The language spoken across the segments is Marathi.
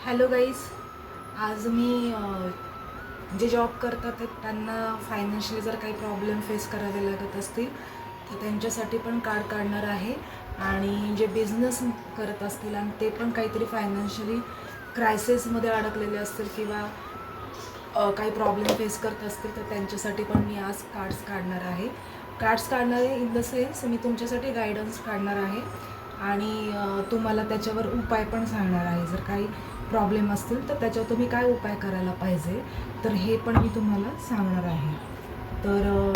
Hello guys. आज मी जे जॉब करतात त्यांना फायनान्शियली जर काही प्रॉब्लेम फेस करावे लागत असतील तर त्यांच्यासाठी पण कार्ड काढणार आहे. आणि जे बिझनेस करत असतील आणि ते पण काहीतरी फायनान्शियली क्रायसिसमध्ये अडकलेले असतील किंवा काही प्रॉब्लेम फेस करत असतील तर त्यांच्यासाठी पण मी आज कार्ड्स काढणार आहे. कार्ड्स काढणारे इन द सेन्स मी तुमच्यासाठी गायडन्स काढणार आहे आणि तुम्हाला त्याच्यावर उपाय पण सांगणार आहे. जर काही प्रॉब्लेम असतील तर त्याच्यावर तुम्ही काय उपाय करायला पाहिजे तर हे पण मी तुम्हाला सांगणार आहे. तर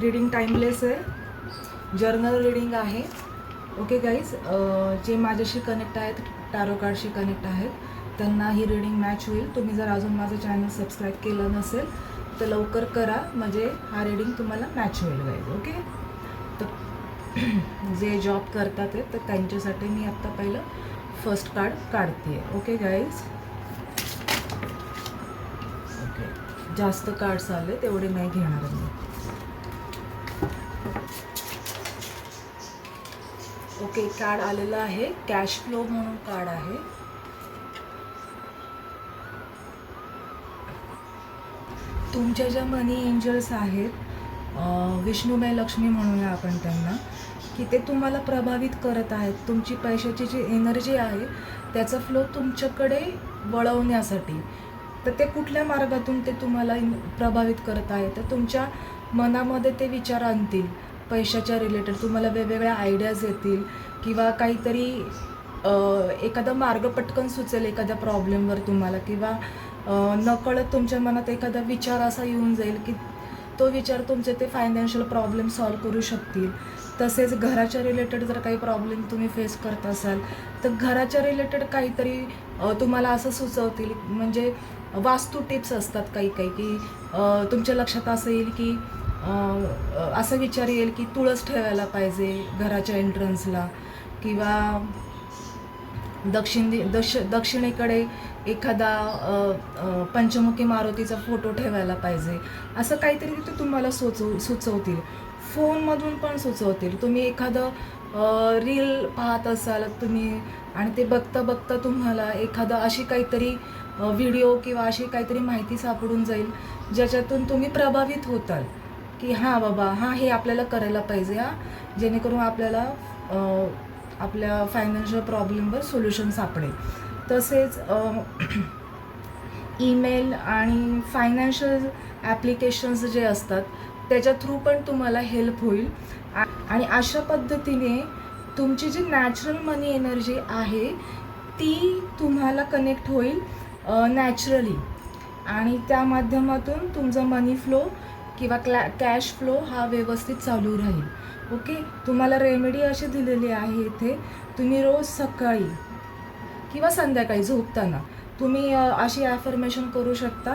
रीडिंग टाईमलेस आहे, जर्नल रीडिंग आहे. ओके गाईज, जे माझ्याशी कनेक्ट आहेत, टॅरो कार्डशी कनेक्ट आहेत, त्यांना ही रीडिंग मॅच होईल. तुम्ही जर अजून माझं चॅनल सबस्क्राईब केलं नसेल तर लवकर करा, म्हणजे हा रीडिंग तुम्हाला मॅच होईल गाईज. ओके, तर जे जॉब करतात तर त्यांच्यासाठी मी आत्ता पहिलं फर्स्ट कार्ड काढते. ओके गाईज, ओके, जास्त कार्ड्स आले तेवढे नाही घेणार मी. ओके, कार्ड आलेलं आहे कॅश फ्लो म्हणून कार्ड आहे. तुमच्या ज्या मनी एंजल्स आहेत, विष्णुमय लक्ष्मी म्हणूया आपण त्यांना, की ते तुम्हाला प्रभावित करत आहेत. तुमची पैशाची जी एनर्जी आहे त्याचा फ्लो तुमच्याकडे वळवण्यासाठी. तर ते कुठल्या मार्गातून ते तुम्हाला प्रभावित करत आहे, तर तुमच्या मनामध्ये ते विचार आणतील पैशाच्या रिलेटेड. तुम्हाला वेगवेगळ्या आयडियाज येतील किंवा काहीतरी एखादा मार्ग पटकन सुचेल एखाद्या प्रॉब्लेमवर तुम्हाला, किंवा नकळत तुमच्या मनात एखादा विचार असा येऊन जाईल की तो विचार तुमचे ते फायनान्शियल प्रॉब्लेम सॉल्व करू शकतील. तसेच घराच्या रिलेटेड जर काही प्रॉब्लेम तुम्ही फेस करत असाल तर घराच्या रिलेटेड काहीतरी तुम्हाला असं सुचवतील. म्हणजे वास्तू टिप्स असतात काही काही, की तुमच्या लक्षात असं येईल की असा विचार येईल की तुळस ठेवायला पाहिजे घराच्या एंट्रन्सला, किंवा दक्षिणेकडे एखादा पंचमुखी मारुतीचा फोटो ठेवायला पाहिजे. असं काहीतरी ते तुम्हाला सुचवतील. फोनमधून पण सुचवतील. तुम्ही एखादं रील पाहत असाल तुम्ही आणि ते बघता बघता तुम्हाला एखादा अशी काहीतरी व्हिडिओ किंवा अशी काहीतरी माहिती सापडून जाईल ज्याच्यातून तुम्ही प्रभावित होताल की हां बाबा, हां हे आपल्याला करायला पाहिजे, हां जेणेकरून आपल्याला आपल्या फायनान्शियल प्रॉब्लेमवर सोल्युशन सापडेल. तसेच ईमेल आणि फायनान्शियल ॲप्लिकेशन्स जे असतात त्याच्या थ्रू पण तुम्हाला हेल्प होईल. आणि अशा पद्धतीने तुमची जी नॅचरल मनी एनर्जी आहे ती तुम्हाला कनेक्ट होईल नॅचरली, आणि त्या माध्यमातून तुमचा मनी फ्लो किंवा कॅश फ्लो हा व्यवस्थित चालू राहील. ओके, तुम्हाला रेमेडी अशी दिलेली आहे इथे. तुम्ही रोज सकाळी किंवा संध्याकाळी झोपताना तुम्ही अशी ॲफर्मेशन करू शकता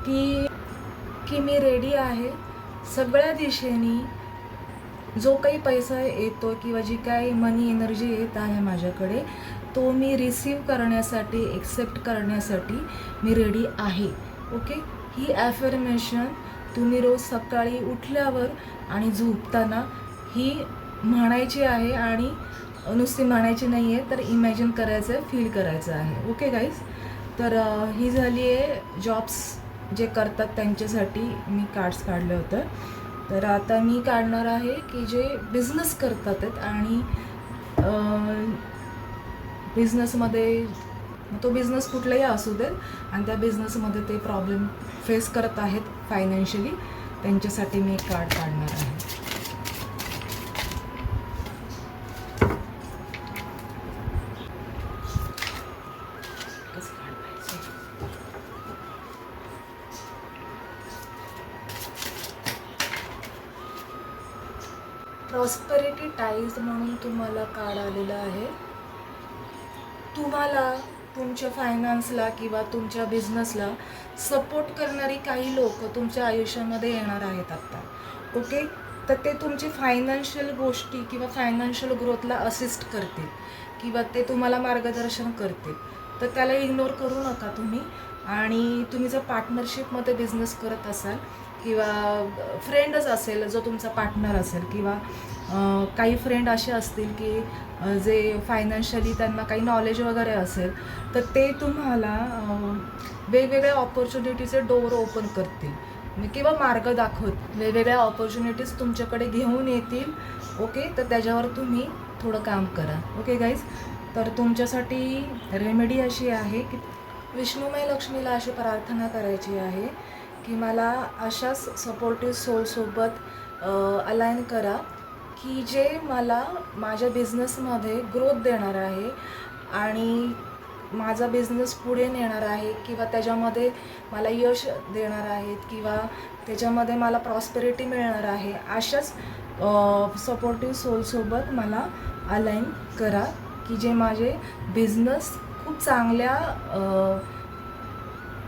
की मी रेडी आहे. सगळ्या दिशेनी जो काही पैसा येतो किंवा जी काही मनी एनर्जी येत आहे माझ्याकडे तो मी रिसीव करण्यासाठी, एक्सेप्ट करण्यासाठी मी रेडी आहे. ओके, ही ॲफर्मेशन तुम्ही रोज सकाळी उठल्यावर आणि झोपताना ही म्हणायची आहे. आणि नुसती म्हणायची नाही आहे तर इमॅजिन करायचं आहे, फील करायचं आहे. ओके गाईज, तर ही झाली आहे जॉब्स जे करतात त्यांच्यासाठी मी कार्ड्स काढले होतं. तर आता मी काढणार आहे की जे बिझनेस करतात आणि बिझनेसमध्ये तो बिझनेस कुठलाही असू देत आणि त्या बिझनेसमध्ये ते प्रॉब्लेम फेस करत आहेत फायनान्शियली, त्यांच्यासाठी मी एक कार्ड काढणार आहे. प्रॉस्पेरिटी टाईज म्हणून तुम्हाला कार्ड आलेलं आहे. तुम्हाला तुमच्या फायनान्सला किंवा तुमच्या बिझनेसला सपोर्ट करणारी काही लोक तुमच्या आयुष्यामध्ये येणार आहेत आत्ता. ओके, तर ते तुमची फायनान्शियल गोष्टी किंवा फायनान्शियल ग्रोथला असिस्ट करतील किंवा ते तुम्हाला मार्गदर्शन करतील. तर त्याला इग्नोर करू नका तुम्ही. आणि तुम्ही जर पार्टनरशिपमध्ये बिझनेस करत असाल किंवा फ्रेंडच असेल जो तुमचा पार्टनर असेल, किंवा काही फ्रेंड असे असतील की जे फायनान्शियली त्यांना काही नॉलेज वगैरे असेल, तर ते तुम्हाला वेगवेगळ्या ऑपॉर्च्युनिटीचे डोअर ओपन करतील किंवा मार्ग दाखवत वेगवेगळ्या ऑपॉर्च्युनिटीज तुमच्याकडे घेऊन येतील. ओके, तर त्याच्यावर तुम्ही थोडं काम करा. ओके गाईज, तर तुमच्यासाठी रेमेडी अशी आहे की विष्णुमय लक्ष्मीला अशी प्रार्थना करायची आहे की मला अशाच सपोर्टिव्ह सोलसोबत अलाइन करा की जे मला माझ्या बिझनेसमध्ये ग्रोथ देणार आहे आणि माझा बिझनेस पुढे नेणार आहे, किंवा त्याच्यामध्ये मला यश देणार आहेत, किंवा त्याच्यामध्ये मला प्रॉस्पेरिटी मिळणार आहे. अशाच सपोर्टिव्ह सोलसोबत मला अलाइन करा की जे माझे बिझनेस खूप चांगल्या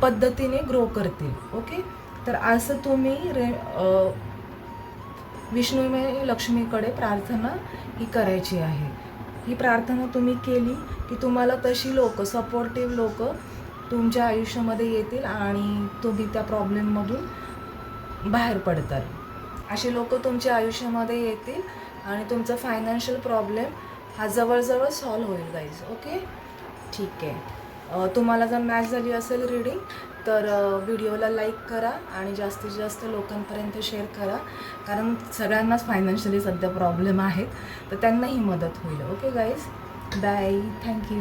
पद्धतीने ग्रो करतील. ओके, तर असं तुम्ही विष्णुमय लक्ष्मीकडे प्रार्थना ही करायची आहे. ही प्रार्थना तुम्ही केली की तुम्हाला तशी सपोर्टिव्ह लोक तुमच्या आयुष्यामध्ये येतील आणि तुम्ही त्या प्रॉब्लेममधून बाहेर पडताल. असे लोक तुमच्या आयुष्यामध्ये येतील आणि तुमचा फायनान्शियल प्रॉब्लेम हा जवळजवळ सॉल्व्ह होईल गाईज. ओके, ठीक आहे. तुम्हाला जर मॅच झाली असेल रीडिंग तर व्हिडिओला लाईक करा आणि जास्तीत जास्त लोकांपर्यंत शेअर करा, कारण सगळ्यांनाच फायनान्शियली सध्या प्रॉब्लेम आहेत, तर त्यांनाही मदत होईल. Okay guys, bye, thank you.